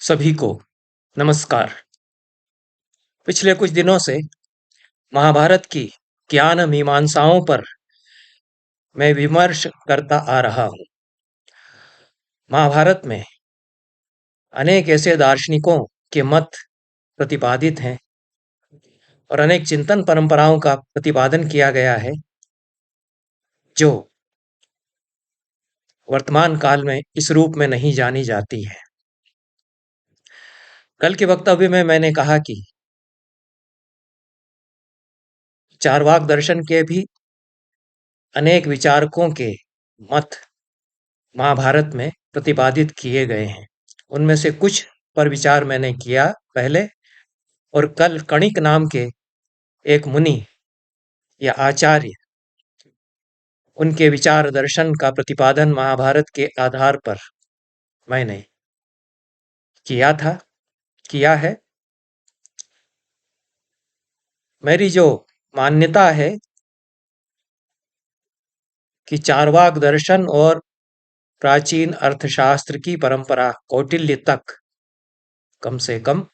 सभी को नमस्कार। पिछले कुछ दिनों से महाभारत की ज्ञान मीमांसाओं पर मैं विमर्श करता आ रहा हूँ। महाभारत में अनेक ऐसे दार्शनिकों के मत प्रतिपादित हैं और अनेक चिंतन परंपराओं का प्रतिपादन किया गया है जो वर्तमान काल में इस रूप में नहीं जानी जाती है। कल के वक्तव्य में मैंने कहा कि चार्वाक दर्शन के भी अनेक विचारकों के मत महाभारत में प्रतिपादित किए गए हैं। उनमें से कुछ पर विचार मैंने किया पहले, और कल कणिक नाम के एक मुनि या आचार्य, उनके विचार दर्शन का प्रतिपादन महाभारत के आधार पर मैंने किया है। मेरी जो मान्यता है कि चार्वाक दर्शन और प्राचीन अर्थशास्त्र की परंपरा कौटिल्य तक कम से कम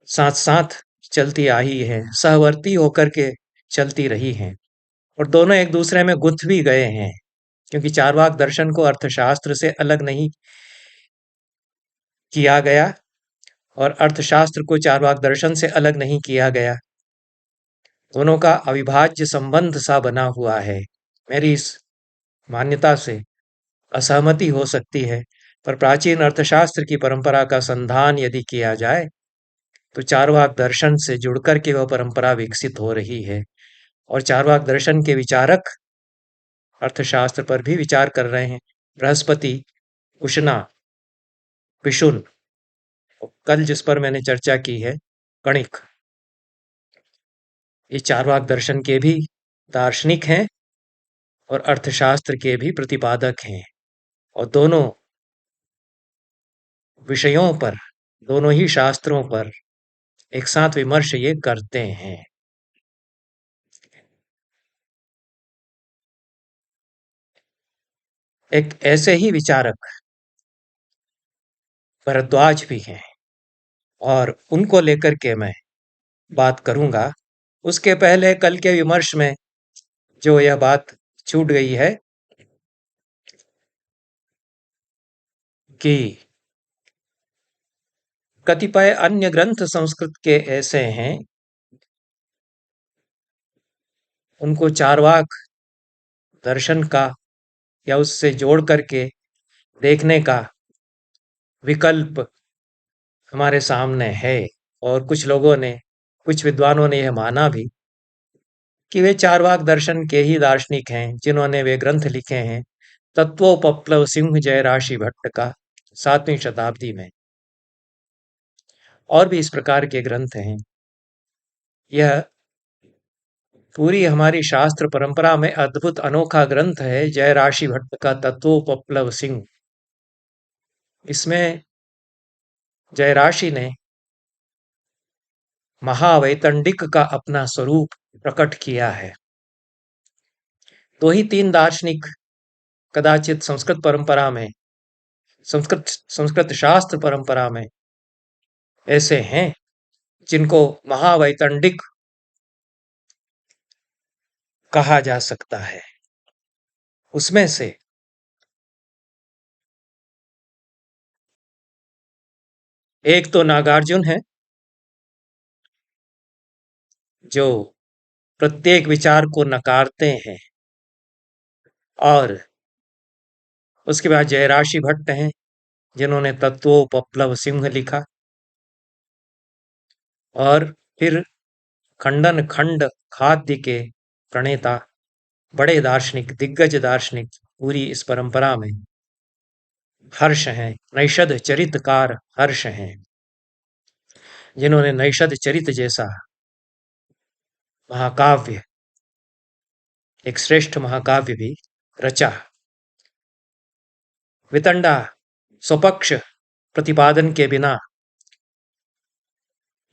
साथ साथ चलती आई है, सहवर्ती होकर के चलती रही हैं, और दोनों एक दूसरे में गुंथ भी गए हैं, क्योंकि चार्वाक दर्शन को अर्थशास्त्र से अलग नहीं किया गया और अर्थशास्त्र को चार्वाक दर्शन से अलग नहीं किया गया। दोनों का अविभाज्य संबंध सा बना हुआ है। मेरी इस मान्यता से असहमति हो सकती है, पर प्राचीन अर्थशास्त्र की परंपरा का संधान यदि किया जाए तो चार्वाक दर्शन से जुड़कर के वह परंपरा विकसित हो रही है, और चार्वाक दर्शन के विचारक अर्थशास्त्र पर भी विचार कर रहे हैं। बृहस्पति, उष्णा, विशुन, कल जिस पर मैंने चर्चा की है कणिक, ये चार्वाक दर्शन के भी दार्शनिक हैं और अर्थशास्त्र के भी प्रतिपादक हैं, और दोनों विषयों पर, दोनों ही शास्त्रों पर एक साथ विमर्श ये करते हैं। एक ऐसे ही विचारक भरद्वाज भी हैं, और उनको लेकर के मैं बात करूंगा। उसके पहले कल के विमर्श में जो यह बात छूट गई है कि कतिपय अन्य ग्रंथ संस्कृत के ऐसे हैं, उनको चार्वाक दर्शन का या उससे जोड़ करके देखने का विकल्प हमारे सामने है, और कुछ लोगों ने, कुछ विद्वानों ने यह माना भी कि वे चार्वाक दर्शन के ही दार्शनिक हैं, जिन्होंने वे ग्रंथ लिखे हैं। तत्वोपप्लव सिंह जयराशि भट्ट का 7वीं शताब्दी में, और भी इस प्रकार के ग्रंथ हैं। यह पूरी हमारी शास्त्र परंपरा में अद्भुत अनोखा ग्रंथ है जयराशि भट्ट का तत्वोपप्लव सिंह। इसमें जयराशि ने महावैतंडिक का अपना स्वरूप प्रकट किया है। दो ही तीन दार्शनिक कदाचित संस्कृत परंपरा में, संस्कृत शास्त्र परंपरा में ऐसे हैं जिनको महावैतंडिक कहा जा सकता है। उसमें से एक तो नागार्जुन है, जो प्रत्येक विचार को नकारते हैं, और उसके बाद जयराशि भट्ट हैं, जिन्होंने तत्वोपप्लव सिंह लिखा, और फिर खंडन खंड खाद्य के प्रणेता, बड़े दार्शनिक, दिग्गज दार्शनिक पूरी इस परंपरा में हर्ष हैं, नैषद चरितकार हर्ष हैं, जिन्होंने नैषद चरित जैसा महाकाव्य, एक श्रेष्ठ महाकाव्य भी रचा। वितंडा स्वपक्ष प्रतिपादन के बिना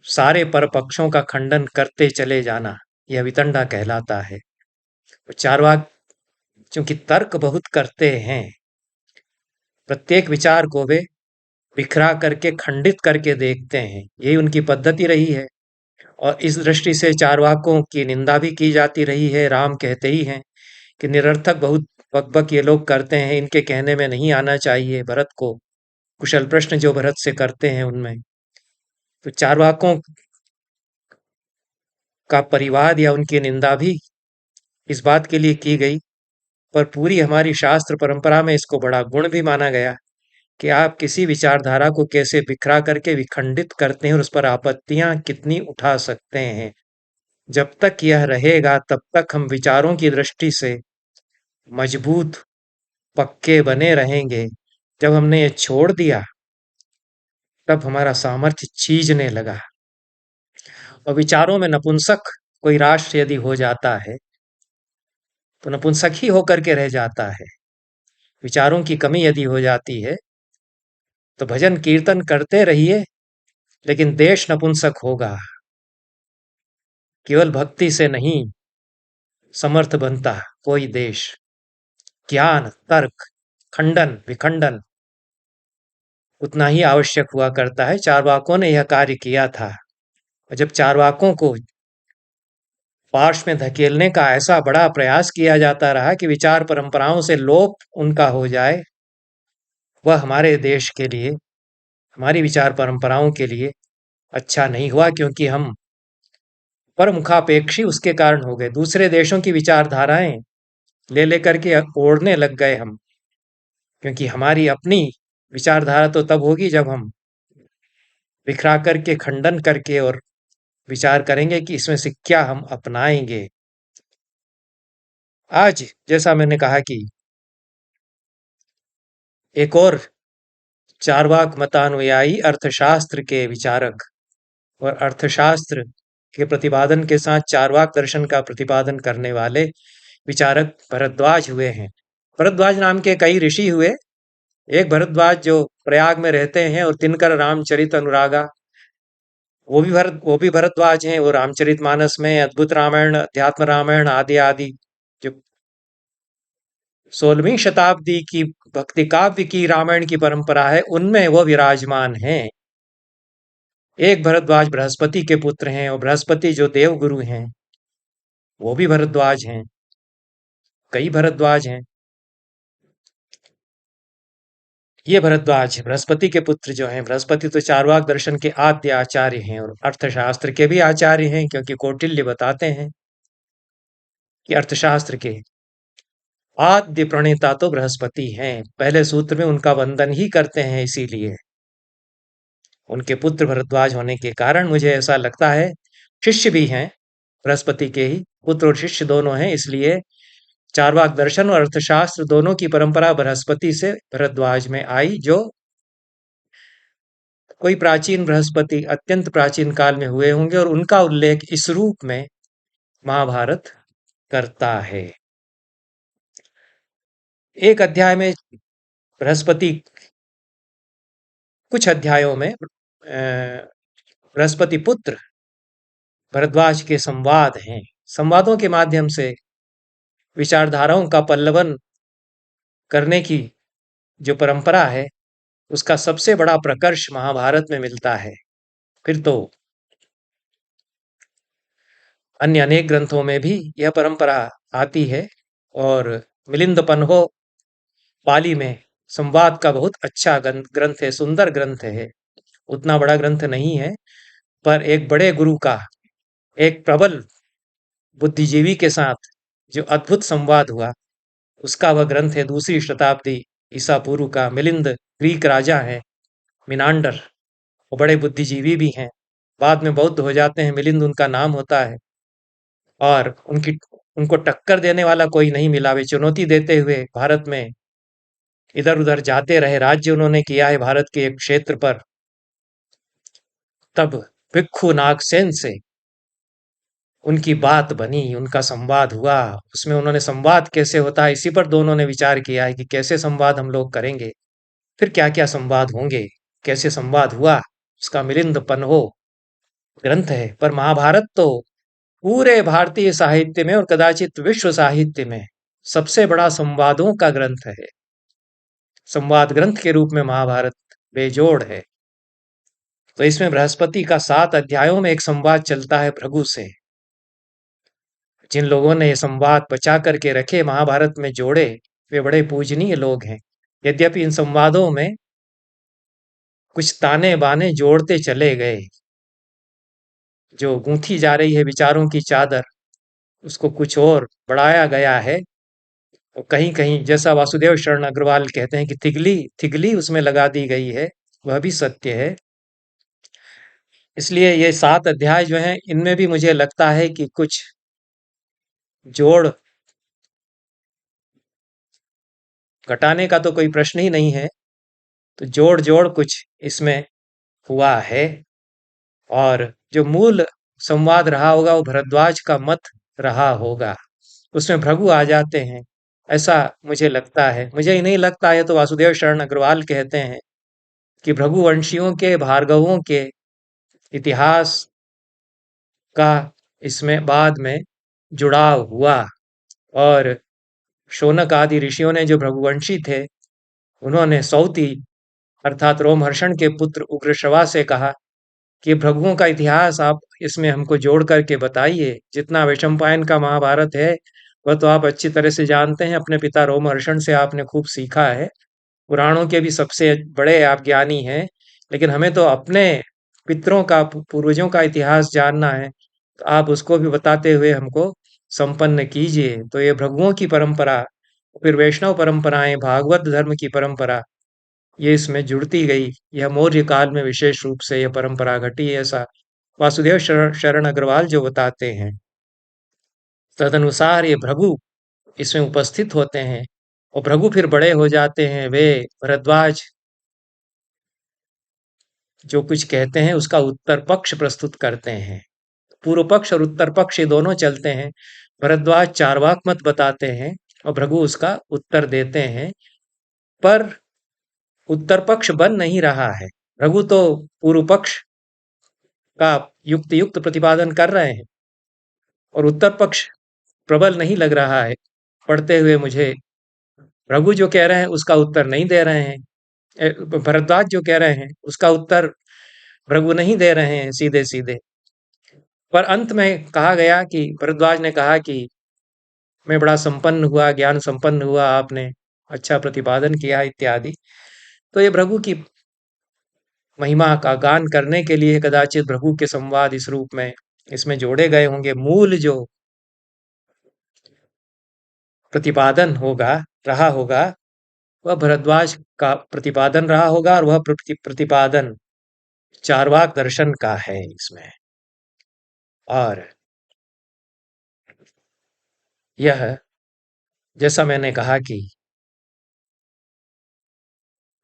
सारे परपक्षों का खंडन करते चले जाना, यह वितंडा कहलाता है। चार्वाक चूंकि तर्क बहुत करते हैं, प्रत्येक विचार को वे बिखरा करके खंडित करके देखते हैं, यही उनकी पद्धति रही है। और इस दृष्टि से चारवाकों की निंदा भी की जाती रही है। राम कहते ही हैं कि निरर्थक बहुत बकबक ये लोग करते हैं, इनके कहने में नहीं आना चाहिए। भरत को कुशल प्रश्न जो भरत से करते हैं उनमें, तो चारवाकों का परिवाद या उनकी निंदा भी इस बात के लिए की गई। पर पूरी हमारी शास्त्र परंपरा में इसको बड़ा गुण भी माना गया कि आप किसी विचारधारा को कैसे बिखरा करके विखंडित करते हैं और उस पर आपत्तियां कितनी उठा सकते हैं। जब तक यह रहेगा तब तक हम विचारों की दृष्टि से मजबूत पक्के बने रहेंगे। जब हमने ये छोड़ दिया तब हमारा सामर्थ्य छीजने लगा। और विचारों में नपुंसक कोई राष्ट्र यदि हो जाता है तो नपुंसक ही होकर के रह जाता है। विचारों की कमी यदि हो जाती है तो भजन कीर्तन करते रहिए, लेकिन देश नपुंसक होगा। केवल भक्ति से नहीं समर्थ बनता कोई देश। ज्ञान, तर्क, खंडन विखंडन उतना ही आवश्यक हुआ करता है। चारवाकों ने यह कार्य किया था। और जब चारवाकों को पार्श्व में धकेलने का ऐसा बड़ा प्रयास किया जाता रहा कि विचार परंपराओं से लोप उनका हो जाए, वह हमारे देश के लिए, हमारी विचार परंपराओं के लिए अच्छा नहीं हुआ, क्योंकि हम परमुखापेक्षी उसके कारण हो गए। दूसरे देशों की विचारधाराएं ले लेकर के ओढ़ने लग गए हम, क्योंकि हमारी अपनी विचारधारा तो तब होगी जब हम बिखरा करके खंडन करके और विचार करेंगे कि इसमें से क्या हम अपनाएंगे। आज जैसा मैंने कहा कि एक और चार्वाक मतानुयायी अर्थशास्त्र के विचारक और अर्थशास्त्र के प्रतिपादन के साथ चार्वाक दर्शन का प्रतिपादन करने वाले विचारक भरद्वाज हुए हैं। भरद्वाज नाम के कई ऋषि हुए। एक भरद्वाज जो प्रयाग में रहते हैं, और तिनकर रामचरित अनुरागा, वो भी भरद्वाज हैं। वो रामचरितमानस में, अद्भुत रामायण, अध्यात्म रामायण आदि आदि जो 16वीं शताब्दी की भक्ति काव्य की रामायण की परंपरा है, उनमें वो विराजमान हैं। एक भरद्वाज बृहस्पति के पुत्र हैं, और बृहस्पति जो देवगुरु हैं वो भी भरद्वाज हैं। कई भरद्वाज हैं। ये भरद्वाज बृहस्पति के पुत्र जो हैं, बृहस्पति तो चार्वाक दर्शन के आद्य आचार्य हैं और अर्थशास्त्र के भी आचार्य हैं, क्योंकि कौटिल्य बताते हैं कि अर्थशास्त्र के आद्य प्रणेता तो बृहस्पति हैं। पहले सूत्र में उनका वंदन ही करते हैं। इसीलिए उनके पुत्र भरद्वाज होने के कारण मुझे ऐसा लगता है, शिष्य भी हैं बृहस्पति के ही, पुत्र और शिष्य दोनों हैं। इसलिए चार्वाक दर्शन और अर्थशास्त्र दोनों की परंपरा बृहस्पति से भरद्वाज में आई, जो कोई प्राचीन बृहस्पति अत्यंत प्राचीन काल में हुए होंगे, और उनका उल्लेख इस रूप में महाभारत करता है। एक अध्याय में बृहस्पति, कुछ अध्यायों में बृहस्पति पुत्र भरद्वाज के संवाद हैं। संवादों के माध्यम से विचारधाराओं का पल्लवन करने की जो परंपरा है, उसका सबसे बड़ा प्रकर्ष महाभारत में मिलता है। फिर तो अन्य अनेक ग्रंथों में भी यह परंपरा आती है। और मिलिंद पन्हो पाली में संवाद का बहुत अच्छा ग्रंथ है, सुंदर ग्रंथ है। उतना बड़ा ग्रंथ नहीं है, पर एक बड़े गुरु का एक प्रबल बुद्धिजीवी के साथ जो अद्भुत संवाद हुआ, उसका वह ग्रंथ है। 2री शताब्दी ईसा पूर्व का। मिलिंद ग्रीक राजा है, मिनांडर, वो बड़े बुद्धिजीवी भी हैं। बाद में बौद्ध हो जाते हैं, मिलिंद उनका नाम होता है। और उनको टक्कर देने वाला कोई नहीं मिला। वे चुनौती देते हुए भारत में इधर उधर जाते रहे। राज्य उन्होंने किया है भारत के एक क्षेत्र पर। तब भिक्खु नागसेन से उनकी बात बनी, उनका संवाद हुआ। उसमें उन्होंने संवाद कैसे होता है, इसी पर दोनों ने विचार किया है कि कैसे संवाद हम लोग करेंगे, फिर क्या क्या संवाद होंगे, कैसे संवाद हुआ, उसका मिलिंद पन्हो ग्रंथ है। पर महाभारत तो पूरे भारतीय साहित्य में और कदाचित विश्व साहित्य में सबसे बड़ा संवादों का ग्रंथ है। संवाद ग्रंथ के रूप में महाभारत बेजोड़ है। तो इसमें बृहस्पति का 7 अध्यायों में एक संवाद चलता है भृगु से। जिन लोगों ने ये संवाद बचा करके रखे, महाभारत में जोड़े, वे बड़े पूजनीय लोग हैं। यद्यपि इन संवादों में कुछ ताने बाने जोड़ते चले गए, जो गूंथी जा रही है विचारों की चादर, उसको कुछ और बढ़ाया गया है। और कहीं कहीं, जैसा वासुदेव शरण अग्रवाल कहते हैं कि थिगली थिगली उसमें लगा दी गई है, वह भी सत्य है। इसलिए ये 7 अध्याय जो हैं, इनमें भी मुझे लगता है कि कुछ जोड़ घटाने का तो कोई प्रश्न ही नहीं है। तो जोड़ जोड़ कुछ इसमें हुआ है। और जो मूल संवाद रहा होगा वो भरद्वाज का मत रहा होगा, उसमें भृगु आ जाते हैं, ऐसा मुझे लगता है। मुझे ही नहीं लगता है, तो वासुदेव शरण अग्रवाल कहते हैं कि भृगुवंशियों के, भार्गवों के इतिहास का इसमें बाद में जुड़ाव हुआ। और शौनक आदि ऋषियों ने, जो भृगुवंशी थे, उन्होंने सौती अर्थात रोमहर्षण के पुत्र उग्रश्रवा से कहा कि भृगुओं का इतिहास आप इसमें हमको जोड़ करके बताइए। जितना वैशंपायन का महाभारत है वह तो आप अच्छी तरह से जानते हैं, अपने पिता रोमहर्षण से आपने खूब सीखा है, पुराणों के भी सबसे बड़े आप ज्ञानी हैं। लेकिन हमें तो अपने पितरों का, पूर्वजों का इतिहास जानना है, तो आप उसको भी बताते हुए हमको संपन्न कीजिए। तो ये भृगुओं की परंपरा, फिर वैष्णव परंपराएं, भागवत धर्म की परंपरा, ये इसमें जुड़ती गई। यह मौर्य काल में विशेष रूप से यह परंपरा घटी, ऐसा वासुदेव शरण अग्रवाल जो बताते हैं। तदनुसार ये भृगु इसमें उपस्थित होते हैं। और भृगु फिर बड़े हो जाते हैं, वे भरद्वाज जो कुछ कहते हैं उसका उत्तर पक्ष प्रस्तुत करते हैं। पूर्व पक्ष और उत्तर पक्ष ये दोनों चलते हैं। भरद्वाज चार्वाक मत बताते हैं और भृगु उसका उत्तर देते हैं। पर उत्तर पक्ष बन नहीं रहा है। भृगु तो पूर्व पक्ष का युक्त युक्त प्रतिपादन कर रहे हैं और उत्तर पक्ष प्रबल नहीं लग रहा है पढ़ते हुए मुझे। भृगु जो कह रहे हैं उसका उत्तर नहीं दे रहे हैं, भरद्वाज जो कह रहे हैं उसका उत्तर भृगु नहीं दे रहे हैं सीधे सीधे। पर अंत में कहा गया कि भरद्वाज ने कहा कि मैं बड़ा संपन्न हुआ, ज्ञान संपन्न हुआ, आपने अच्छा प्रतिपादन किया इत्यादि। तो ये भृगु की महिमा का गान करने के लिए कदाचित भृगु के संवाद इस रूप में इसमें जोड़े गए होंगे। मूल जो प्रतिपादन होगा, रहा होगा, वह भरद्वाज का प्रतिपादन रहा होगा और वह प्रतिपादन चार्वाक दर्शन का है इसमें। और यह, जैसा मैंने कहा कि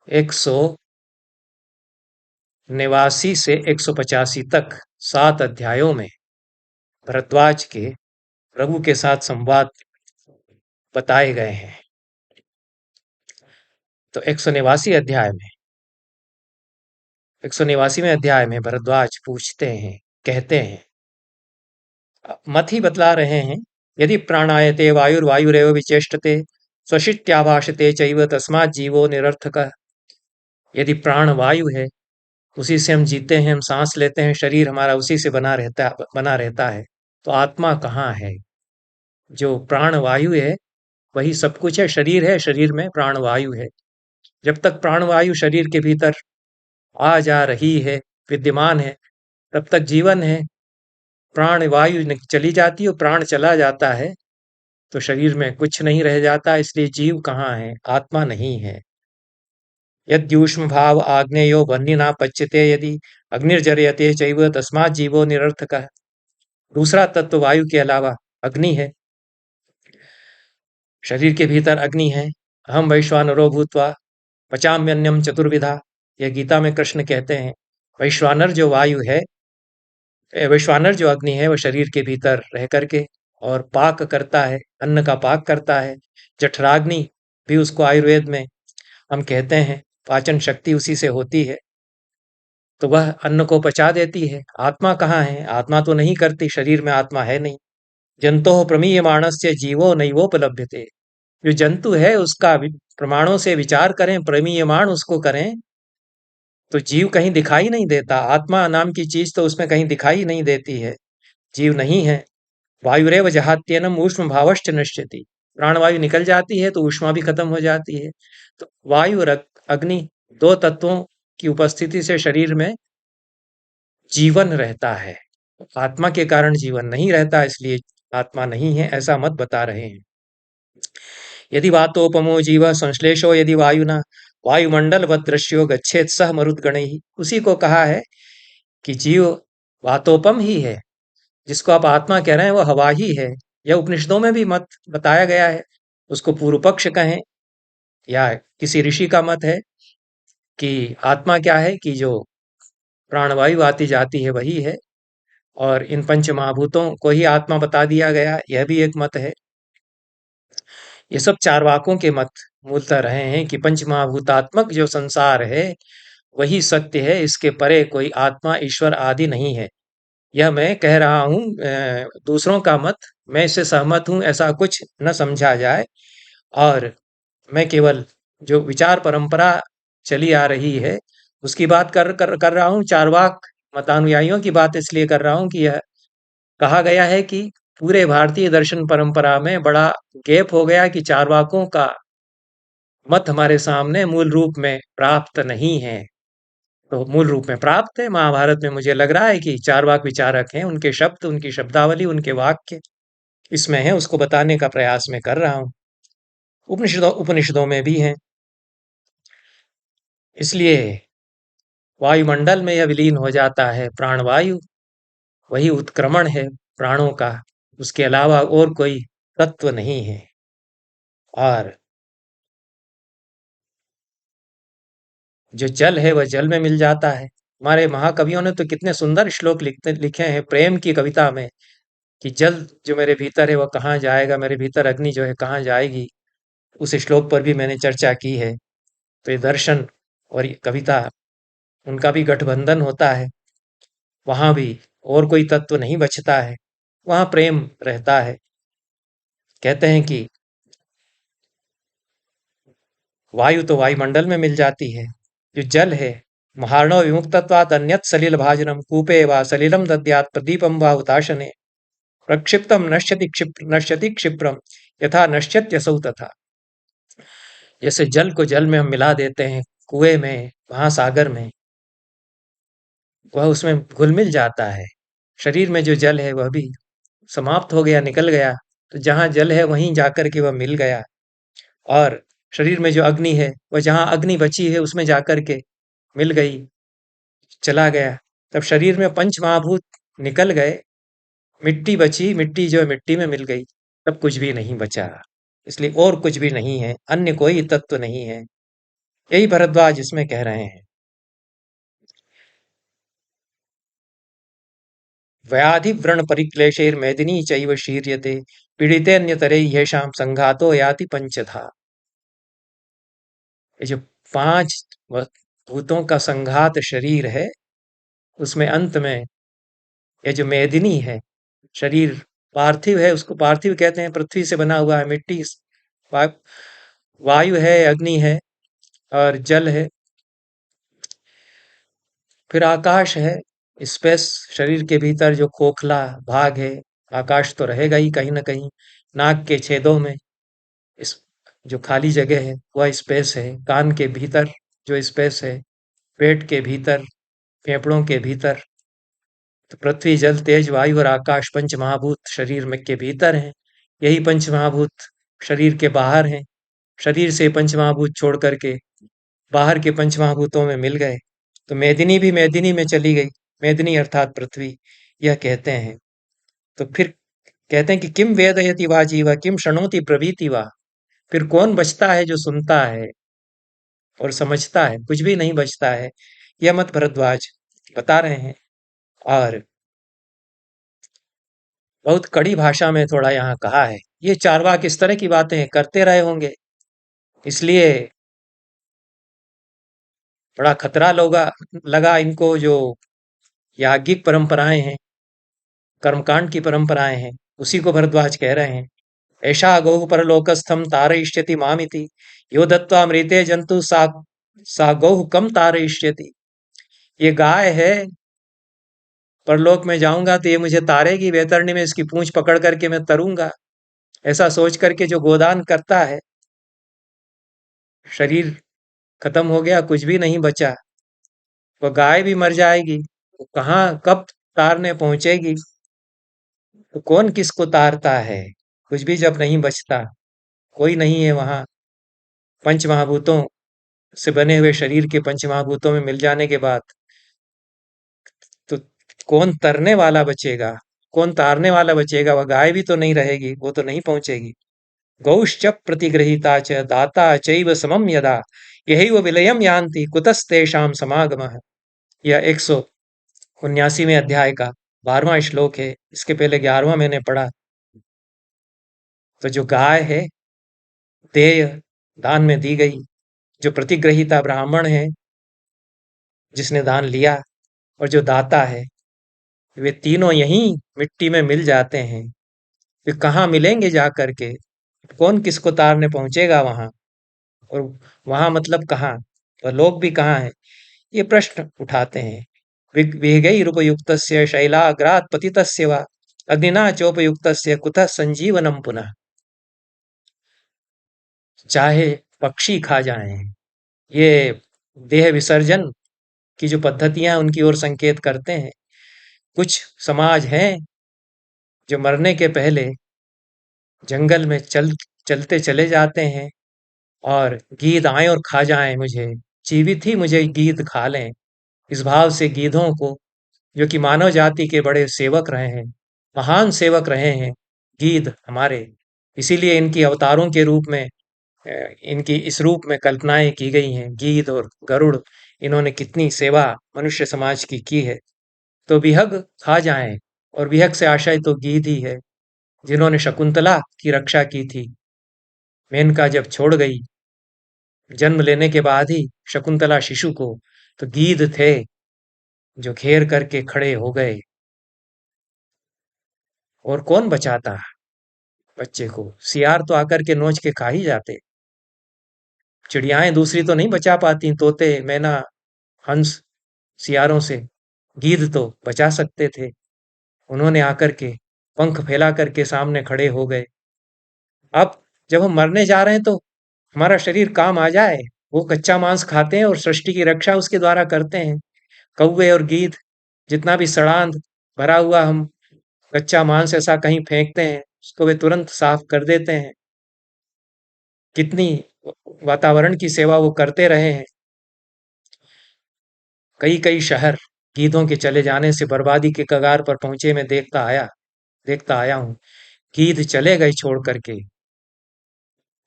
189 से 185 तक 7 अध्यायों में भरद्वाज के प्रभु के साथ संवाद बताए गए हैं। तो 189वें अध्याय में भरद्वाज पूछते हैं, कहते हैं, मत ही बतला रहे हैं, यदि प्राणायते वायुर्वायुरेव विचेष्टते स्वशित्याभाषते चैव तस्मात् जीवो निरर्थकः। यदि प्राण वायु है, उसी से हम जीते हैं, हम सांस लेते हैं, शरीर हमारा उसी से बना रहता है, तो आत्मा कहाँ है? जो प्राण वायु है वही सब कुछ है। शरीर है, शरीर में प्राण वायु है। जब तक प्राण वायु शरीर के भीतर आ जा रही है, विद्यमान है, तब तक जीवन है। प्राण वायु चली जाती है और प्राण चला जाता है तो शरीर में कुछ नहीं रह जाता। इसलिए जीव कहाँ है? आत्मा नहीं है। यद्यूष्म भाव आग्नेयो वह्निना पच्यते यदि अग्निर्जर्यते चैव तस्मात् जीवो निरर्थकः। दूसरा तत्व वायु के अलावा अग्नि है। शरीर के भीतर अग्नि है। अहम वैश्वानरो भूत्वा पचाम्यन्नम चतुर्विधा, यह गीता में कृष्ण कहते हैं। वैश्वानर जो वायु है, वैश्वानर जो अग्नि है, वह शरीर के भीतर रह करके और पाक करता है, अन्न का पाक करता है। जठराग्नि भी उसको आयुर्वेद में हम कहते हैं, पाचन शक्ति उसी से होती है, तो वह अन्न को पचा देती है। आत्मा कहाँ है? आत्मा तो नहीं करती, शरीर में आत्मा है नहीं। जंतोः प्रमीयमाणस्य जीवो नैवोपलभ्यते। जो जंतु है उसका प्रमाणों से विचार करें, प्रमीयमाण उसको करें, तो जीव कहीं दिखाई नहीं देता, आत्मा नाम की चीज तो उसमें कहीं दिखाई नहीं देती है, जीव नहीं है। वायुरेव जहात्यनम ऊष्म भावश्च नश्यति, प्राणवायु निकल जाती है तो ऊष्मा भी खत्म हो जाती है। तो वायु और अग्नि, दो तत्वों की उपस्थिति से शरीर में जीवन रहता है। आत्मा के कारण जीवन नहीं रहता, इसलिए आत्मा नहीं है, ऐसा मत बता रहे हैं। यदि वातोपमो जीव संश्लेषो यदि वायुना वायुमंडल व दृश्यो गच्छेत सह मरुद्गण ही, उसी को कहा है कि जीव वातोपम ही है, जिसको आप आत्मा कह रहे हैं वो हवा ही है। यह उपनिषदों में भी मत बताया गया है। उसको पूर्व पक्ष कहें या किसी ऋषि का मत है कि आत्मा क्या है, कि जो प्राणवायु आती जाती है वही है, और इन पंच महाभूतों को ही आत्मा बता दिया गया, यह भी एक मत है। ये सब चारवाकों के मत मूलतः रहे हैं कि पंच महाभूतात्मक जो संसार है वही सत्य है, इसके परे कोई आत्मा ईश्वर आदि नहीं है। यह मैं कह रहा हूँ, दूसरों का मत, मैं इससे सहमत हूँ ऐसा कुछ न समझा जाए। और मैं केवल जो विचार परंपरा चली आ रही है उसकी बात कर रहा हूँ। चारवाक मतानुयायियों की बात इसलिए कर रहा हूँ कि यह कहा गया है कि पूरे भारतीय दर्शन परंपरा में बड़ा गैप हो गया, कि चारवाकों का मत हमारे सामने मूल रूप में प्राप्त नहीं है। तो मूल रूप में प्राप्त है महाभारत में। मुझे लग रहा है कि चारवाक विचारक हैं, उनके शब्द, उनकी शब्दावली, उनके वाक्य इसमें है, उसको बताने का प्रयास मैं कर रहा हूँ। उपनिषदों में भी हैं। इसलिए वायुमंडल में यह विलीन हो जाता है, प्राणवायु वही उत्क्रमण है प्राणों का, उसके अलावा और कोई तत्व नहीं है। और जो जल है वह जल में मिल जाता है। हमारे महाकवियों ने तो कितने सुंदर श्लोक लिखे हैं प्रेम की कविता में, कि जल जो मेरे भीतर है वह कहाँ जाएगा, मेरे भीतर अग्नि जो है कहाँ जाएगी। उस श्लोक पर भी मैंने चर्चा की है। तो ये दर्शन और ये कविता, उनका भी गठबंधन होता है। वहां भी और कोई तत्व नहीं बचता है, वहां प्रेम रहता है। कहते हैं कि वायु तो वायुमंडल में मिल जाती है, जो जल है महार्णव विमुक्तत्वात् अन्यत् सलिल भाजनम कूपे वा सलिलम दद्यात् प्रदीपम वा हुताशने प्रक्षिप्तम नश्यति क्षिप्रम यथा नश्यत्यसौ तथा। जैसे जल को जल में हम मिला देते हैं, कुएं में, महासागर में, वह उसमें घुल मिल जाता है। शरीर में जो जल है वह भी समाप्त हो गया, निकल गया। तो जहाँ जल है वहीं जाकर के वह मिल गया। और शरीर में जो अग्नि है वह जहाँ अग्नि बची है उसमें जाकर के मिल गई, चला गया। तब शरीर में पंच महाभूत निकल गए, मिट्टी बची, मिट्टी जो है मिट्टी में मिल गई, तब कुछ भी नहीं बचा। इसलिए और कुछ भी नहीं है, अन्य कोई तत्व नहीं है। यही भरद्वाज इसमें कह रहे हैं। व्याधि व्रण परिक्लेशेर मेदिनी चैव शीर्यते पीड़ितेन्यतरे येषां संघातो याति पंचधा। ये जो पांच भूतों का संघात शरीर है, उसमें अंत में ये जो मेदिनी है, शरीर पार्थिव है, उसको पार्थिव कहते हैं, पृथ्वी से बना हुआ है, मिट्टी, वा- वायु है, अग्नि है और जल है, फिर आकाश है, स्पेस। शरीर के भीतर जो खोखला भाग है, आकाश तो रहेगा ही कहीं ना कहीं। नाक के छेदों में इस जो खाली जगह है वह स्पेस है। कान के भीतर जो स्पेस है, पेट के भीतर, फेफड़ों के भीतर। तो पृथ्वी, जल, तेज, वायु और आकाश पंच महाभूत शरीर में के भीतर हैं। यही पंच महाभूत शरीर के बाहर हैं। शरीर से पंच महाभूत छोड़ करके बाहर के पंच महाभूतों में मिल गए। तो मेदिनी भी मेदिनी में चली गई, मेदिनी अर्थात पृथ्वी, यह कहते हैं। तो फिर कहते हैं कि किम वेदयति वा जीवा किम शृणोति ब्रवीति वा, फिर कौन बचता है जो सुनता है और समझता है? कुछ भी नहीं बचता है। यह मत भरद्वाज बता रहे हैं। और बहुत कड़ी भाषा में थोड़ा यहाँ कहा है। ये चारवाक इस तरह की बातें करते रहे होंगे, इसलिए बड़ा खतरा लगा इनको। जो याज्ञिक परंपराएं हैं, कर्मकांड की परंपराएं हैं, उसी को भरद्वाज कह रहे हैं। ऐशा गौः परलोकस्थम तारयिष्यति मामिति यो दत्त्वा मृते जंतु सा गौः कम तारयिष्यति। ये गाय है, परलोक में जाऊंगा तो ये मुझे तारेगी, वैतरणी में इसकी पूंछ पकड़ करके मैं तरूंगा। ऐसा सोच करके जो गोदान करता है, शरीर खत्म हो गया, कुछ भी नहीं बचा, वो गाय भी मर जाएगी, वो कहाँ कब तारने पहुंचेगी? तो कौन किसको तारता है? कुछ भी जब नहीं बचता, कोई नहीं है वहां। पंच महाभूतों से बने हुए शरीर के पंच महाभूतों में मिल जाने के बाद तो कौन तरने वाला बचेगा, कौन तारने वाला बचेगा? वह गाय भी तो नहीं रहेगी, वो तो नहीं पहुंचेगी। गौश्च प्रतिगृहीता च दाता चैव समम यदा, यही वो विलयम यान्ति कुतस्तेषाम समागमः। यह 179वें अध्याय का 12वां श्लोक है। इसके पहले 11वां मैंने पढ़ा। तो जो गाय है, देय दान में दी गई, जो प्रतिग्रहीता ब्राह्मण है जिसने दान लिया, और जो दाता है, वे तीनों यहीं मिट्टी में मिल जाते हैं। वे कहाँ मिलेंगे जा करके? कौन किसको तारने पहुंचेगा वहां? और वहां मतलब कहाँ? तो लोग भी कहाँ है? ये प्रश्न उठाते हैं। वेगैरुपयुक्तस्य शैलाग्रात् पतितस्य वा अग्निना चोपयुक्तस्य कुतः संजीवनम पुनः। चाहे पक्षी खा जाएं, ये देह विसर्जन की जो पद्धतियां उनकी ओर संकेत करते हैं। कुछ समाज हैं जो मरने के पहले जंगल में चलते चले जाते हैं, और गीध आए और खा जाएं मुझे, जीवित ही मुझे गीध खा लें। इस भाव से गीधों को, जो कि मानव जाति के बड़े सेवक रहे हैं, महान सेवक रहे हैं गीध हमारे, इसीलिए इनकी अवतारों के रूप में, इनकी इस रूप में कल्पनाएं की गई हैं। गीध और गरुड़, इन्होंने कितनी सेवा मनुष्य समाज की है। तो विहग खा जाएं, और विहग से आशय तो गीध ही है, जिन्होंने शकुंतला की रक्षा की थी। मेनका जब छोड़ गई जन्म लेने के बाद ही शकुंतला शिशु को, तो गीध थे जो घेर करके खड़े हो गए। और कौन बचाता बच्चे को? सियार तो आकर के नोच के खा ही जाते। चिड़ियाएं दूसरी तो नहीं बचा पाती, तोते, मैना, हंस सियारों से। गीध तो बचा सकते थे। उन्होंने आकर के पंख फैला करके सामने खड़े हो गए। अब जब हम मरने जा रहे हैं तो हमारा शरीर काम आ जाए, वो कच्चा मांस खाते हैं और सृष्टि की रक्षा उसके द्वारा करते हैं। कौवे और गीध, जितना भी सड़ांध भरा हुआ हम कच्चा मांस ऐसा कहीं फेंकते हैं, उसको वे तुरंत साफ कर देते हैं। कितनी वातावरण की सेवा वो करते रहे हैं। कई कई शहर गीधों के चले जाने से बर्बादी के कगार पर पहुंचे, मैं देखता आया हूँ। गीध चले गए छोड़ करके।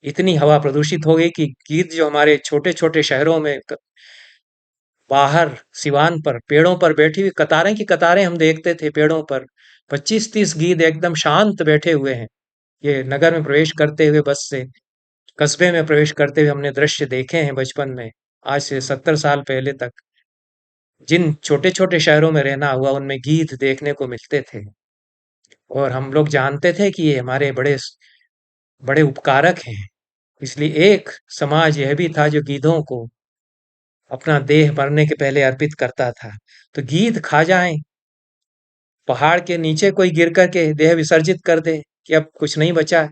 इतनी हवा प्रदूषित हो गई कि गीध जो हमारे छोटे छोटे शहरों में बाहर सिवान पर पेड़ों पर बैठी हुई कतारें की कतारें हम देखते थे पेड़ों पर, 25-30 गीध एकदम शांत बैठे हुए हैं। ये नगर में प्रवेश करते हुए, बस से कस्बे में प्रवेश करते हुए हमने दृश्य देखे हैं बचपन में। आज से 70 साल पहले तक जिन छोटे छोटे शहरों में रहना हुआ, उनमें गीध देखने को मिलते थे। और हम लोग जानते थे कि ये हमारे बड़े बड़े उपकारक हैं। इसलिए एक समाज यह भी था जो गीधों को अपना देह मरने के पहले अर्पित करता था। तो गीध खा जाएं, पहाड़ के नीचे कोई गिर करके देह विसर्जित कर दे कि अब कुछ नहीं बचा,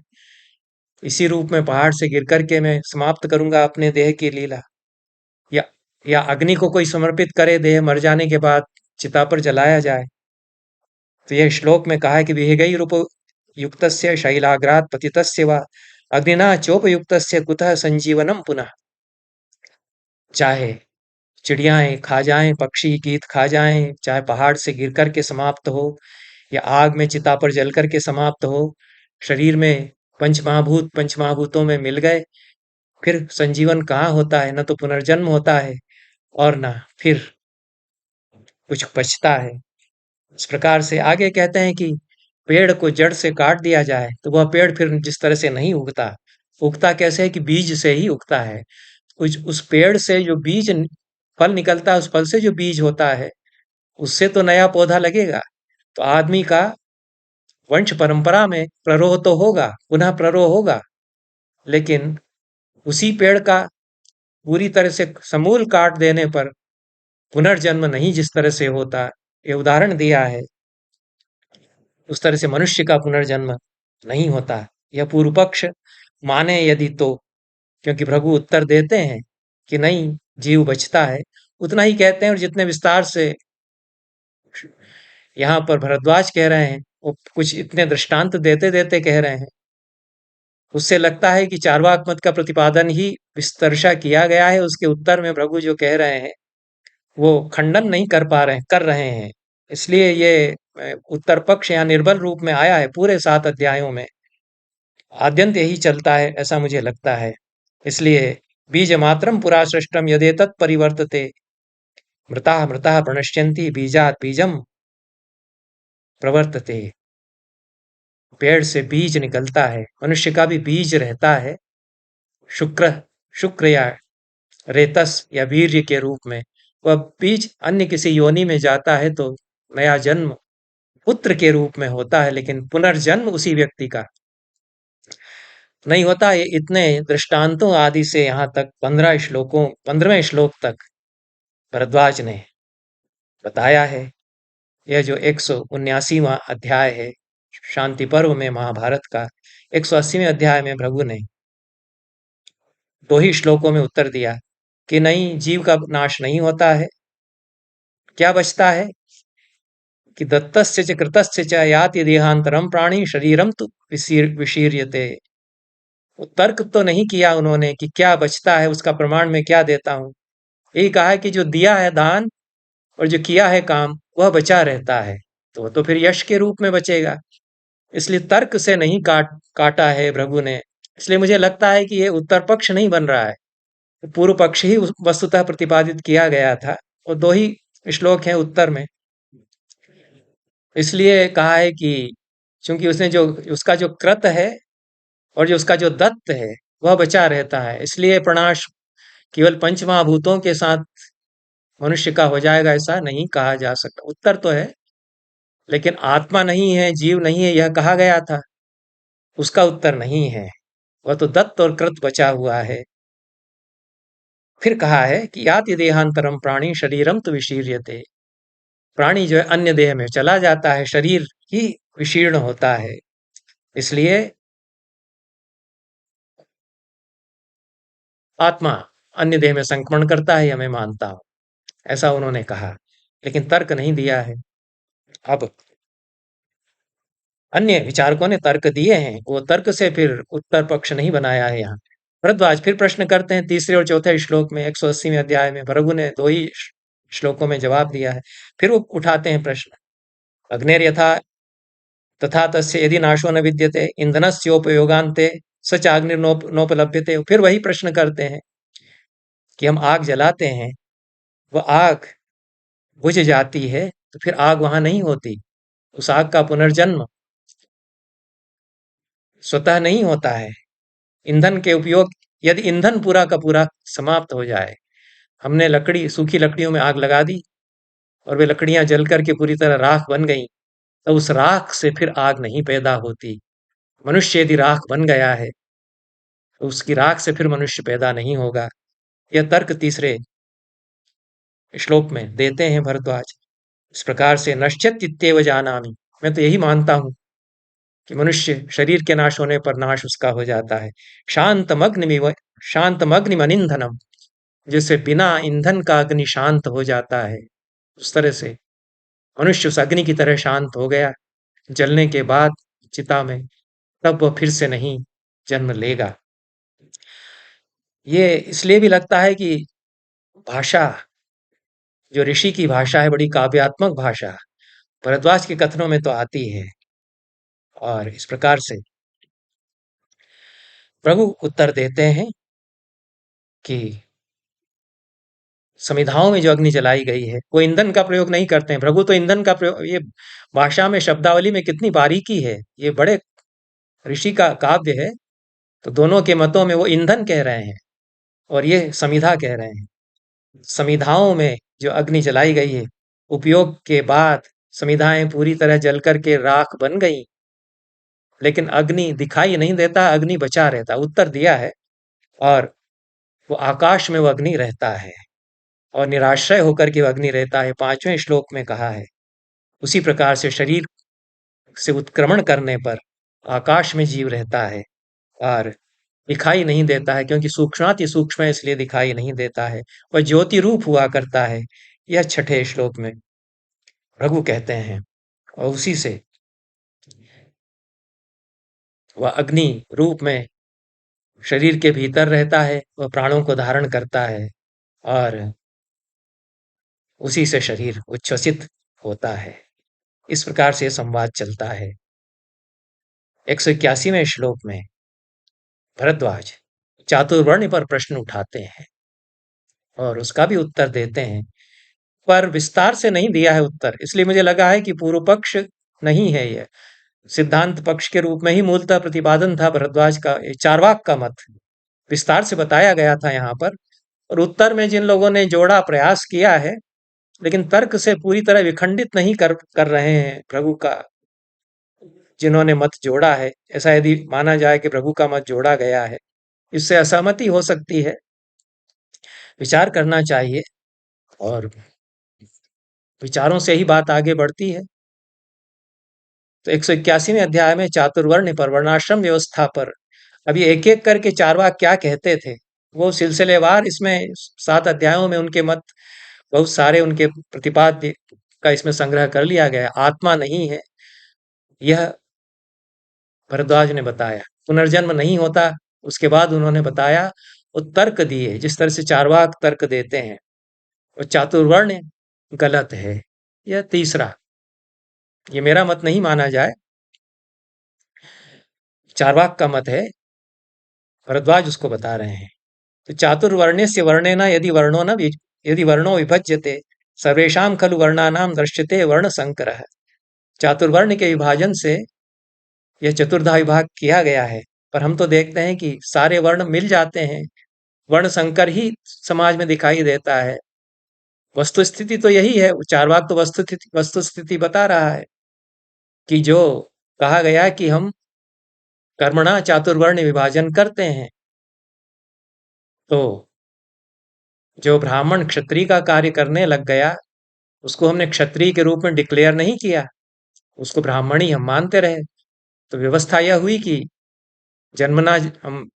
इसी रूप में पहाड़ से गिर करके मैं समाप्त करूंगा अपने देह की लीला। या या अग्नि को कोई समर्पित करे, देह मर जाने के बाद चिता पर जलाया जाए। तो यह श्लोक में कहा है कि विहिगै रूप युक्तस्य शैलाग्रात पतितस्य वा अग्निना चोपयुक्तस्य कुतः संजीवनम पुनः। चाहे चिड़ियाएं खा जाएं, पक्षी गीत खा जाएं, चाहे पहाड़ से गिर कर के समाप्त हो, या आग में चिता पर जल कर के समाप्त हो, शरीर में पंच महाभूतों में मिल गए, फिर संजीवन कहाँ होता है? न तो पुनर्जन्म होता है, और न फिर कुछ बचता है। इस प्रकार से आगे कहते हैं कि पेड़ को जड़ से काट दिया जाए तो वह पेड़ फिर जिस तरह से नहीं उगता। उगता कैसे है? कि बीज से ही उगता है। उस पेड़ से जो बीज फल निकलता है, उस फल से जो बीज होता है, उससे तो नया पौधा लगेगा। तो आदमी का वंश परंपरा में प्ररोह तो होगा, पुनः प्ररोह होगा, लेकिन उसी पेड़ का पूरी तरह से समूल काट देने पर पुनर्जन्म नहीं जिस तरह से होता, ये उदाहरण दिया है, उस तरह से मनुष्य का पुनर्जन्म नहीं होता। यह पूर्व पक्ष माने यदि तो, क्योंकि प्रभु उत्तर देते हैं कि नहीं, जीव बचता है, उतना ही कहते हैं। और जितने विस्तार से यहाँ पर भरद्वाज कह रहे हैं, वो कुछ इतने दृष्टांत देते देते कह रहे हैं, उससे लगता है कि चार्वाक मत का प्रतिपादन ही विस्तरशा किया गया है। उसके उत्तर में प्रभु जो कह रहे हैं वो खंडन नहीं कर पा रहे हैं, कर रहे हैं। इसलिए ये उत्तर पक्ष यहाँ निर्बल रूप में आया है। पूरे 7 अध्यायों में आद्यंत यही चलता है, ऐसा मुझे लगता है। इसलिए बीज मात्रम पुरा सृष्टम यदेतत् परिवर्तते, मृता मृता प्रणश्यन्ति बीजात बीजम प्रवर्तते। पेड़ से बीज निकलता है, मनुष्य का भी बीज रहता है, शुक्र शुक्र या रेतस या वीर्य के रूप में। वह बीज अन्य किसी योनि में जाता है तो नया जन्म पुत्र के रूप में होता है, लेकिन पुनर्जन्म उसी व्यक्ति का नहीं होता। ये इतने दृष्टांतों आदि से यहाँ तक 15वें श्लोक तक भरद्वाज ने बताया है। यह जो 179वां अध्याय है शांति पर्व में महाभारत का, 180वें अध्याय में प्रभु ने 2 ही श्लोकों में उत्तर दिया कि नहीं, जीव का नाश नहीं होता है। क्या बचता है कि दत्तस्य च कृतस्य च याति देहांतरम प्राणी शरीरम तु विशीर्यते। तर्क तो नहीं किया उन्होंने कि क्या बचता है, उसका प्रमाण मैं क्या देता हूं। यही कहा है कि जो दिया है दान और जो किया है काम वह बचा रहता है, तो वह तो फिर यश के रूप में बचेगा। इसलिए तर्क से नहीं काटा है प्रभु ने। इसलिए मुझे लगता है कि ये उत्तर पक्ष नहीं बन रहा है, पूर्व पक्ष ही वस्तुतः प्रतिपादित किया गया था, और 2 ही श्लोक हैं उत्तर में। इसलिए कहा है कि चूंकि उसने जो उसका जो कृत है और जो उसका जो दत्त है वह बचा रहता है, इसलिए प्रणाश केवल पंचमहाभूतों के साथ मनुष्य का हो जाएगा ऐसा नहीं कहा जा सकता। उत्तर तो है, लेकिन आत्मा नहीं है, जीव नहीं है, यह कहा गया था, उसका उत्तर नहीं है। वह तो दत्त और कृत बचा हुआ है। फिर कहा है कि याति देहांतरम प्राणी शरीरम तो विशीर्यते। प्राणी जो है अन्य देह में चला जाता है, शरीर ही विशीर्ण होता है। इसलिए आत्मा अन्य देह में संक्रमण करता है, यह मैं मानता हूं, ऐसा उन्होंने कहा, लेकिन तर्क नहीं दिया है। अब अन्य विचारकों ने तर्क दिए हैं, वो तर्क से फिर उत्तर पक्ष नहीं बनाया है। यहाँ भरद्वाज फिर प्रश्न करते हैं 3 और 4 श्लोक में, 180वें अध्याय में प्रभु ने 2 ही श्लोकों में जवाब दिया है। फिर वो उठाते हैं प्रश्न, अग्नेर यथा तथा तस्य यदि नाशो न विद्यते ईंधनस्योपयोगान्ते सच अग्निर्नोपलभ्यते। फिर वही प्रश्न करते हैं कि हम आग जलाते हैं, वह आग बुझ जाती है तो फिर आग वहां नहीं होती। उस आग का पुनर्जन्म स्वतः नहीं होता है। ईंधन के उपयोग, यदि ईंधन पूरा का पूरा समाप्त हो जाए, हमने सूखी लकड़ियों में आग लगा दी और वे लकड़ियां जल करके पूरी तरह राख बन गई, तो उस राख से फिर आग नहीं पैदा होती। मनुष्य यदि राख बन गया है तो उसकी राख से फिर मनुष्य पैदा नहीं होगा। यह तर्क 3 श्लोक में देते हैं भरद्वाज। इस प्रकार से नश्चित इत्येव जानामि, मैं तो यही मानता हूं कि मनुष्य शरीर के नाश होने पर नाश उसका हो जाता है। शांतमग्निम अनिंधनम, जैसे बिना ईंधन का अग्नि शांत हो जाता है, उस तरह से मनुष्य उस अग्नि की तरह शांत हो गया जलने के बाद चिता में, तब वह फिर से नहीं जन्म लेगा। ये इसलिए भी लगता है कि भाषा, जो ऋषि की भाषा है, बड़ी काव्यात्मक भाषा भरद्वाज के कथनों में तो आती है। और इस प्रकार से प्रभु उत्तर देते हैं कि समिधाओं में जो अग्नि जलाई गई है वो ईंधन का प्रयोग नहीं करते हैं। प्रभु तो ईंधन का प्रयोग, ये भाषा में शब्दावली में कितनी बारीकी है, ये बड़े ऋषि का काव्य है। तो दोनों के मतों में वो ईंधन कह रहे हैं और ये समिधा कह रहे हैं। समिधाओं में जो अग्नि जलाई गई है, उपयोग के बाद समिधाएं पूरी तरह जल करके राख बन गई, लेकिन अग्नि दिखाई नहीं देता, अग्नि बचा रहता, उत्तर दिया है। और वो आकाश में वो अग्नि रहता है। और निराश्रय होकर के अग्नि रहता है, 5वें श्लोक में कहा है। उसी प्रकार से शरीर से उत्क्रमण करने पर आकाश में जीव रहता है और दिखाई नहीं देता है, क्योंकि सूक्ष्माति सूक्ष्म है, इसलिए दिखाई नहीं देता है। वह ज्योति रूप हुआ करता है। यह 6ठे श्लोक में भृगु कहते हैं। और उसी से वह अग्नि रूप में शरीर के भीतर रहता है, वह प्राणों को धारण करता है और उसी से शरीर उच्छ्वसित होता है। इस प्रकार से संवाद चलता है। 181वें श्लोक में भरद्वाज चातुर्वर्ण पर प्रश्न उठाते हैं और उसका भी उत्तर देते हैं, पर विस्तार से नहीं दिया है उत्तर। इसलिए मुझे लगा है कि पूर्व पक्ष नहीं है, यह सिद्धांत पक्ष के रूप में ही मूलतः प्रतिपादन था भरद्वाज का। चार्वाक का मत विस्तार से बताया गया था यहाँ पर, और उत्तर में जिन लोगों ने जोड़ा प्रयास किया है, लेकिन तर्क से पूरी तरह विखंडित नहीं कर रहे हैं प्रभु का। जिन्होंने मत जोड़ा है, ऐसा यदि माना जाए कि प्रभु का मत जोड़ा गया है, इससे असहमति हो सकती है। विचार करना चाहिए और विचारों से ही बात आगे बढ़ती है। तो 181वें अध्याय में चातुर्वर्ण पर, वर्णाश्रम व्यवस्था पर, अभी एक एक करके चारवाक क्या कहते थे वो सिलसिलेवार इसमें 7 अध्यायों में उनके मत बहुत सारे उनके प्रतिपाद्य का इसमें संग्रह कर लिया गया। आत्मा नहीं है, यह भरद्वाज ने बताया। पुनर्जन्म नहीं होता, उसके बाद उन्होंने बताया वो तर्क दिए, जिस तरह से चारवाक तर्क देते हैं। और चातुर्वर्ण गलत है। यह तीसरा, ये मेरा मत नहीं माना जाए, चारवाक का मत है, भरद्वाज उसको बता रहे हैं। तो चातुर्वर्ण्यस्य वर्णेन यदि वर्णो विभज्यते सर्वेषां खलु वर्णानां दृश्यते वर्ण संकरः। चातुर्वर्ण के विभाजन से यह चतुर्धा विभाग किया गया है, पर हम तो देखते हैं कि सारे वर्ण मिल जाते हैं, वर्ण संकर ही समाज में दिखाई देता है। वस्तु स्थिति तो यही है। चारवाक तो वस्तु स्थिति बता रहा है कि जो कहा गया कि हम कर्मणा चातुर्वर्ण विभाजन करते हैं, तो जो ब्राह्मण क्षत्रिय का कार्य करने लग गया, उसको हमने क्षत्रिय के रूप में डिक्लेयर नहीं किया, उसको ब्राह्मण ही हम मानते रहे। तो व्यवस्था यह हुई कि जन्मना हम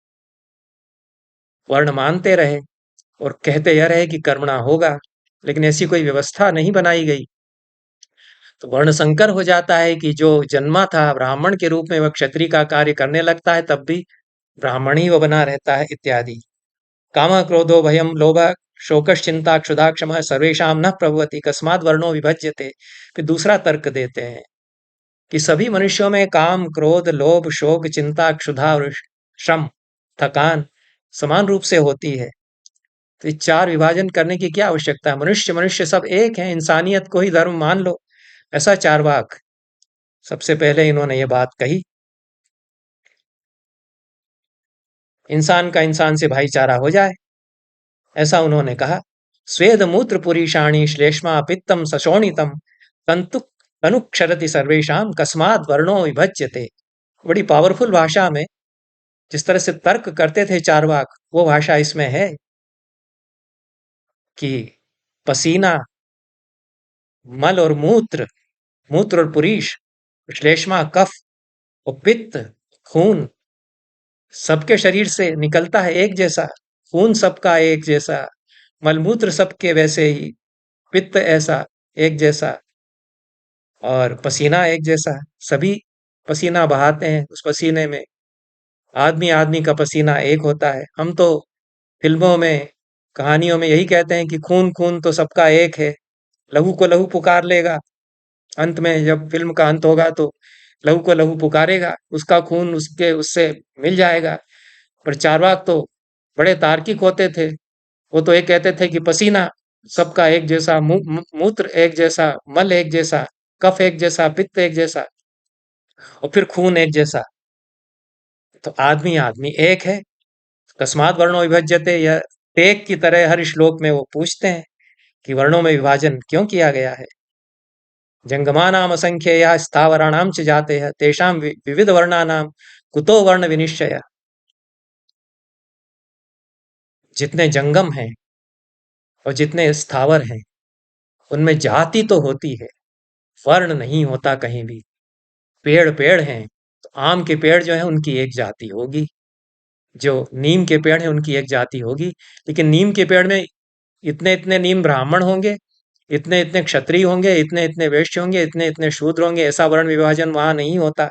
वर्ण मानते रहे और कहते यह रहे कि कर्मणा होगा, लेकिन ऐसी कोई व्यवस्था नहीं बनाई गई। तो वर्ण संकर हो जाता है कि जो जन्मा था ब्राह्मण के रूप में, वह क्षत्रिय का कार्य करने लगता है, तब भी ब्राह्मण ही वो बना रहता है इत्यादि। काम क्रोधो भयम लोभ शोकश्चिंता क्षुधा क्षमा सर्वेषां न प्रभवति कस्माद् वर्णो विभज्यते। फिर दूसरा तर्क देते हैं कि सभी मनुष्यों में काम क्रोध लोभ शोक चिंता क्षुधा और श्रम थकान समान रूप से होती है। तो ये 4 विभाजन करने की क्या आवश्यकता है? मनुष्य मनुष्य सब एक है, इंसानियत को ही धर्म मान लो, ऐसा चारवाक। सबसे पहले इन्होंने ये बात कही, इंसान का इंसान से भाईचारा हो जाए, ऐसा उन्होंने कहा। स्वेद मूत्र पुरीषाणी श्लेष्मा पित्तम सशोणितम तंतु तनुक्षरति सर्वेषां कस्माद् वर्णो विभज्यते। बड़ी पावरफुल भाषा में जिस तरह से तर्क करते थे चारवाक, वो भाषा इसमें है कि पसीना, मल और मूत्र, मूत्र और पुरीष, श्लेष्मा कफ और पित्त खून सबके शरीर से निकलता है एक जैसा, खून सबका एक जैसा, मलमूत्र सबके वैसे ही, पित्त ऐसा एक जैसा और पसीना एक जैसा। सभी पसीना बहाते हैं, उस पसीने में आदमी आदमी का पसीना एक होता है। हम तो फिल्मों में कहानियों में यही कहते हैं कि खून खून तो सबका एक है, लहू को लहू पुकार लेगा। अंत में जब फिल्म का अंत होगा तो लहू को लहू पुकारेगा, उसका खून उसके उससे मिल जाएगा। पर चारवाक तो बड़े तार्किक होते थे। वो तो ये कहते थे कि पसीना सबका एक जैसा, मूत्र एक जैसा, मल एक जैसा, कफ एक जैसा, पित्त एक जैसा और फिर खून एक जैसा। तो आदमी आदमी एक है। कस्मात् वर्णो विभज्यते, यह टेक की तरह हर श्लोक में वो पूछते हैं कि वर्णों में विभाजन क्यों किया गया है। जंगमानाम असंख्येया स्थावराणाम च जाते हैं तेषां विविध वर्णानाम कुतो वर्ण विनिश्चय। जितने जंगम हैं और जितने स्थावर हैं उनमें जाति तो होती है, वर्ण नहीं होता कहीं भी। पेड़ पेड़ हैं तो आम के पेड़ जो है उनकी एक जाति होगी, जो नीम के पेड़ हैं उनकी एक जाति होगी। लेकिन नीम के पेड़ में इतने इतने नीम ब्राह्मण होंगे, इतने इतने क्षत्रिय होंगे, इतने इतने वैश्य होंगे, इतने इतने शूद्र होंगे, ऐसा वर्ण विभाजन वहां नहीं होता।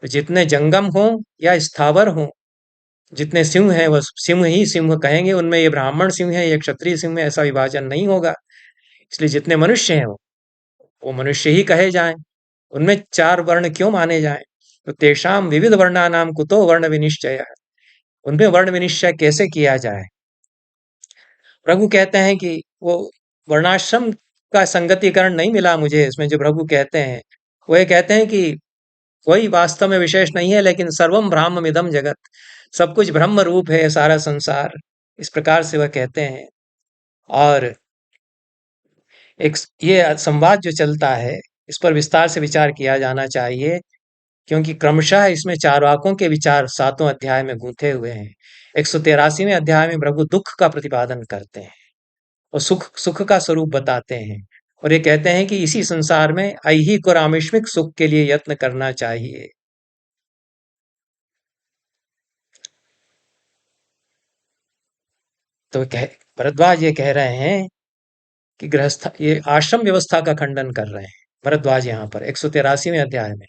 तो जितने जंगम हों या स्थावर हों, जितने सिंह हैं वह सिंह ही सिंह कहेंगे, उनमें ये ब्राह्मण सिंह है ये क्षत्रिय सिंह है ऐसा विभाजन नहीं होगा। इसलिए जितने मनुष्य हैं वो मनुष्य ही कहे जाएं। उनमें चार वर्ण क्यों माने जाएं? तो तेषाम विविध वर्णानाम कुतो वर्ण विनिश्चय, उनमें वर्ण विनिश्चय कैसे किया जाए? प्रभु कहते हैं कि वो वर्णाश्रम का संगतिकरण नहीं मिला मुझे इसमें, जो प्रभु कहते हैं वो ये कहते हैं कि कोई वास्तव में विशेष नहीं है, लेकिन सर्वम ब्रह्ममिदं जगत, सब कुछ ब्रह्म रूप है सारा संसार, इस प्रकार से वह कहते हैं। और एक ये संवाद जो चलता है इस पर विस्तार से विचार किया जाना चाहिए, क्योंकि क्रमशः इसमें चारवाकों के विचार सातों अध्याय में गूंथे हुए हैं। 183वें अध्याय में प्रभु दुख का प्रतिपादन करते हैं और सुख सुख का स्वरूप बताते हैं, और ये कहते हैं कि इसी संसार में ऐहिक और आमिष्मिक सुख के लिए यत्न करना चाहिए। तो कह भरद्वाज ये कह रहे हैं कि गृहस्थ ये आश्रम व्यवस्था का खंडन कर रहे हैं भरद्वाज यहाँ पर 183वें अध्याय में।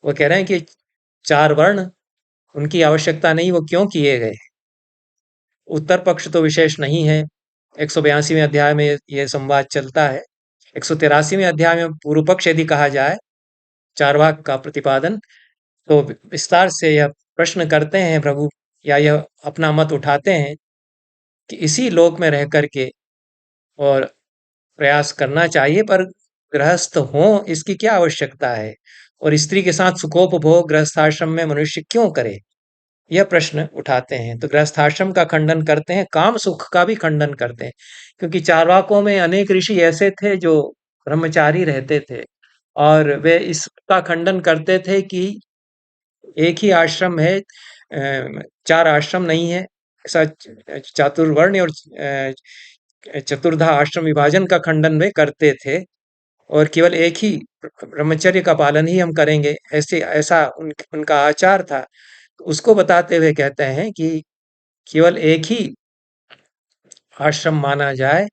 वो कह रहे हैं कि चार वर्ण उनकी आवश्यकता नहीं, वो क्यों किए गए? उत्तर पक्ष तो विशेष नहीं है। 182वें अध्याय में ये संवाद चलता है। 183वें अध्याय में पूर्व पक्ष यदि कहा जाए चारवाक का प्रतिपादन, तो विस्तार से यह प्रश्न करते हैं प्रभु, या यह अपना मत उठाते हैं कि इसी लोक में रह करके और प्रयास करना चाहिए, पर गृहस्थ हो इसकी क्या आवश्यकता है? और स्त्री के साथ सुखोपभोग गृहस्थाश्रम में मनुष्य क्यों करे? यह प्रश्न उठाते हैं। तो गृहस्थाश्रम का खंडन करते हैं, काम सुख का भी खंडन करते हैं, क्योंकि चारवाकों में अनेक ऋषि ऐसे थे जो ब्रह्मचारी रहते थे, और वे इसका खंडन करते थे कि एक ही आश्रम है, चार आश्रम नहीं है। ऐसा चातुर्वर्ण और चतुर्धा आश्रम विभाजन का खंडन वे करते थे, और केवल एक ही ब्रह्मचर्य का पालन ही हम करेंगे, ऐसे ऐसा उनका आचार था। तो उसको बताते हुए कहते हैं कि केवल एक ही आश्रम माना जाए,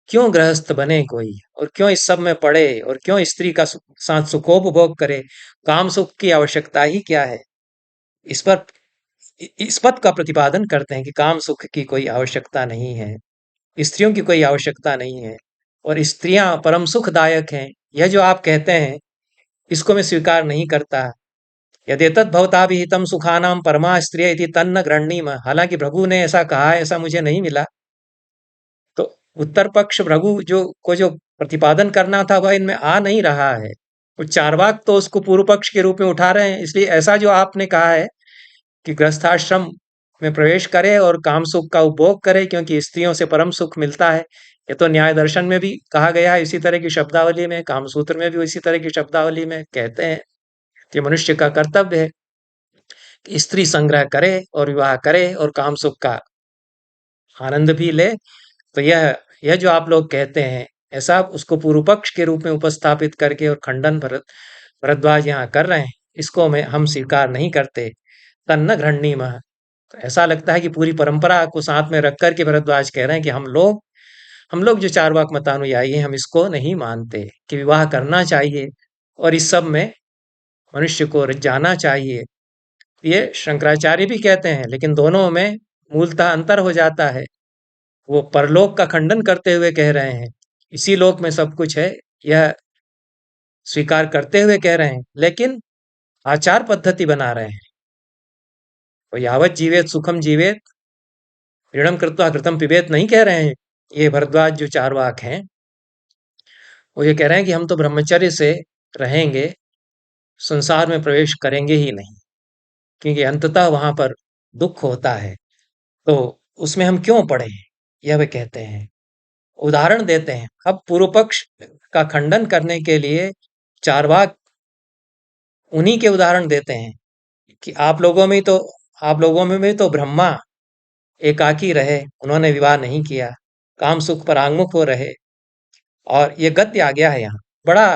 क्यों गृहस्थ बने कोई, और क्यों इस सब में पड़े, और क्यों स्त्री का साथ सुखोपभोग करे? काम सुख की आवश्यकता ही क्या है? इस पर इस पद का प्रतिपादन करते हैं कि काम सुख की कोई आवश्यकता नहीं है, स्त्रियों की कोई आवश्यकता नहीं है, और स्त्रियां परम सुखदायक हैं। यह जो आप कहते हैं इसको मैं स्वीकार नहीं करता। यदेतद् भवताभिहितं सुखानां परमा स्त्रिय इति तन्न गृह्णीमः, हालांकि प्रभु ने ऐसा कहा है, ऐसा मुझे नहीं मिला। तो उत्तर पक्ष प्रभु जो प्रतिपादन करना था वह इनमें आ नहीं रहा है। वो चारवाक तो उसको पूर्व पक्ष के रूप में उठा रहे हैं। इसलिए ऐसा जो आपने कहा है कि गृहस्थाश्रम में प्रवेश करे और काम सुख का उपभोग करे, क्योंकि स्त्रियों से परम सुख मिलता है, ये तो न्याय दर्शन में भी कहा गया है, इसी तरह की शब्दावली में, कामसूत्र में भी इसी तरह की शब्दावली में कहते हैं कि मनुष्य का कर्तव्य है कि स्त्री संग्रह करे और विवाह करे और काम सुख का आनंद भी ले। तो यह जो आप लोग कहते हैं, ऐसा उसको पूर्व पक्ष के रूप में उपस्थापित करके और खंडन भरद्वाज यहाँ कर रहे हैं, इसको हम स्वीकार नहीं करते। तन्न घृण्यमः, तो ऐसा लगता है कि पूरी परंपरा को साथ में रख करके भरद्वाज कह रहे हैं कि हम लोग जो चारवाक मतानुयायी हैं, हम इसको नहीं मानते कि विवाह करना चाहिए और इस सब में मनुष्य को जाना चाहिए। ये शंकराचार्य भी कहते हैं, लेकिन दोनों में मूलतः अंतर हो जाता है। वो परलोक का खंडन करते हुए कह रहे हैं, इसी लोक में सब कुछ है, यह स्वीकार करते हुए कह रहे हैं, लेकिन आचार पद्धति बना रहे हैं। और यावत जीवेत सुखम जीवेत ऋणम कृत्वा घृतम पिबेत नहीं कह रहे हैं ये भरद्वाज जो चारवाक हैं। वो ये कह रहे हैं कि हम तो ब्रह्मचर्य से रहेंगे, संसार में प्रवेश करेंगे ही नहीं, क्योंकि अंततः वहां पर दुख होता है, तो उसमें हम क्यों पड़े? यह वे कहते हैं, उदाहरण देते हैं। अब पूर्व पक्ष का खंडन करने के लिए चारवाक उन्हीं के उदाहरण देते हैं कि आप लोगों में भी तो ब्रह्मा एकाकी रहे, उन्होंने विवाह नहीं किया, काम सुख पर आंगमुख हो रहे। और ये गद्य आ गया है यहाँ, बड़ा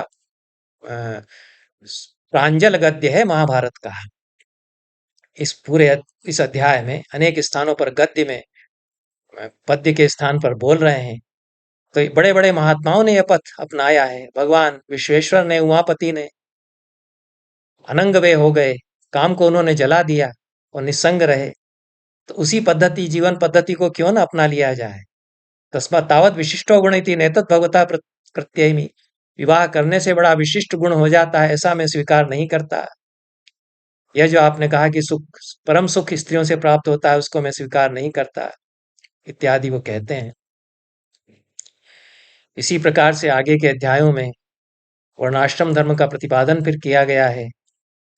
अ, प्रांजल गद्य है महाभारत का। इस पूरे इस अध्याय में अनेक स्थानों पर गद्य में पद्य के स्थान पर बोल रहे हैं। तो बड़े बड़े महात्माओं ने यह पथ अपनाया है। भगवान विश्वेश्वर ने, उमापति ने अनंग वे हो गए, काम को उन्होंने जला दिया और निस्संग रहे। तो उसी पद्धति, जीवन पद्धति को क्यों ना अपना लिया जाए। तस्मात् तावत् विशिष्टो गुणैति नैतत् भगवता प्रत्ययिमी। विवाह करने से बड़ा विशिष्ट गुण हो जाता है, ऐसा मैं स्वीकार नहीं करता। यह जो आपने कहा कि सुख, परम सुख स्त्रियों से प्राप्त होता है, उसको मैं स्वीकार नहीं करता, इत्यादि वो कहते हैं। इसी प्रकार से आगे के अध्यायों में वर्णाश्रम धर्म का प्रतिपादन फिर किया गया है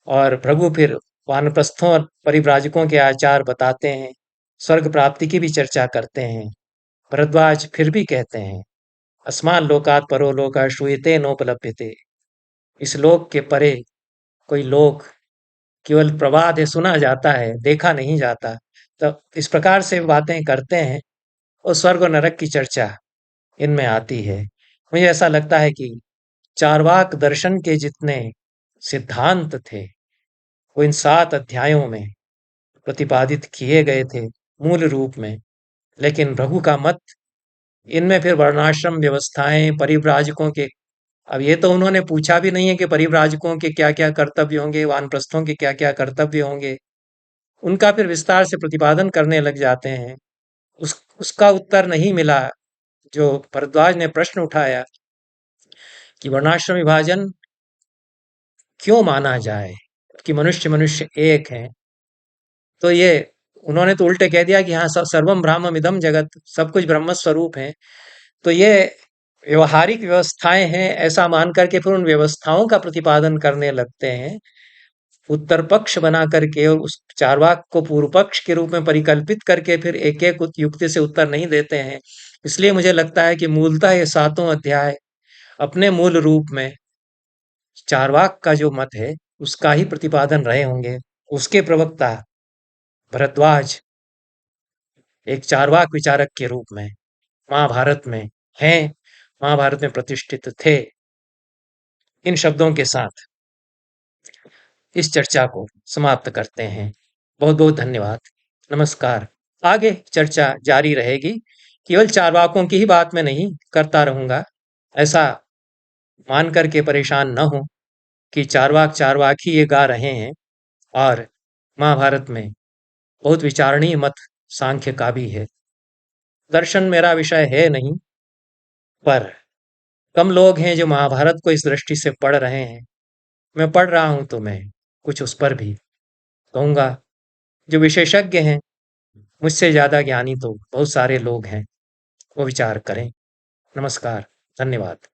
और प्रभु फिर वानप्रस्थों और परिव्राजकों के आचार बताते हैं। स्वर्ग प्राप्ति की भी चर्चा करते हैं। भरद्वाज फिर भी कहते हैं, अस्मान् लोकात् परो लोकः श्रूयते नोपलभ्यते। इस लोक के परे कोई लोक केवल प्रवाद है, सुना जाता है, देखा नहीं जाता। तो इस प्रकार से बातें करते हैं और स्वर्ग और नरक की चर्चा इनमें आती है। मुझे ऐसा लगता है कि चार्वाक दर्शन के जितने सिद्धांत थे, वो इन 7 अध्यायों में प्रतिपादित किए गए थे मूल रूप में। लेकिन भृगु का मत, इनमें फिर वर्णाश्रम व्यवस्थाएं, परिव्राजकों के, अब ये तो उन्होंने पूछा भी नहीं है कि परिव्राजकों के क्या क्या कर्तव्य होंगे, वानप्रस्थों के क्या क्या कर्तव्य होंगे। उनका फिर विस्तार से प्रतिपादन करने लग जाते हैं। उसका उत्तर नहीं मिला। जो भरद्वाज ने प्रश्न उठाया कि वर्णाश्रम विभाजन क्यों माना जाए, कि मनुष्य मनुष्य एक है, तो ये उन्होंने तो उल्टे कह दिया कि हाँ, सब सर्वम ब्रह्म इदम जगत, सब कुछ ब्रह्म स्वरूप है। तो ये व्यवहारिक व्यवस्थाएं हैं, ऐसा मान करके फिर उन व्यवस्थाओं का प्रतिपादन करने लगते हैं, उत्तर पक्ष बना करके, और उस चार्वाक को पूर्व पक्ष के रूप में परिकल्पित करके फिर एक एक युक्ति से उत्तर नहीं देते हैं। इसलिए मुझे लगता है कि मूलतः ये 7 अध्याय अपने मूल रूप में चार्वाक का जो मत है उसका ही प्रतिपादन रहे होंगे। उसके प्रवक्ता भरद्वाज एक चार्वाक विचारक के रूप में महाभारत में हैं, महाभारत में प्रतिष्ठित थे। इन शब्दों के साथ इस चर्चा को समाप्त करते हैं। बहुत बहुत धन्यवाद। नमस्कार। आगे चर्चा जारी रहेगी। केवल चारवाकों की ही बात मैं नहीं करता रहूंगा, ऐसा मान करके परेशान न हो कि चारवाक चारवाक ही ये गा रहे हैं। और महाभारत में बहुत विचारणीय मत सांख्य का भी है। दर्शन मेरा विषय है नहीं, पर कम लोग हैं जो महाभारत को इस दृष्टि से पढ़ रहे हैं। मैं पढ़ रहा हूं तो मैं कुछ उस पर भी कहूंगा। जो विशेषज्ञ हैं, मुझसे ज्यादा ज्ञानी तो बहुत सारे लोग हैं, वो विचार करें। नमस्कार, धन्यवाद।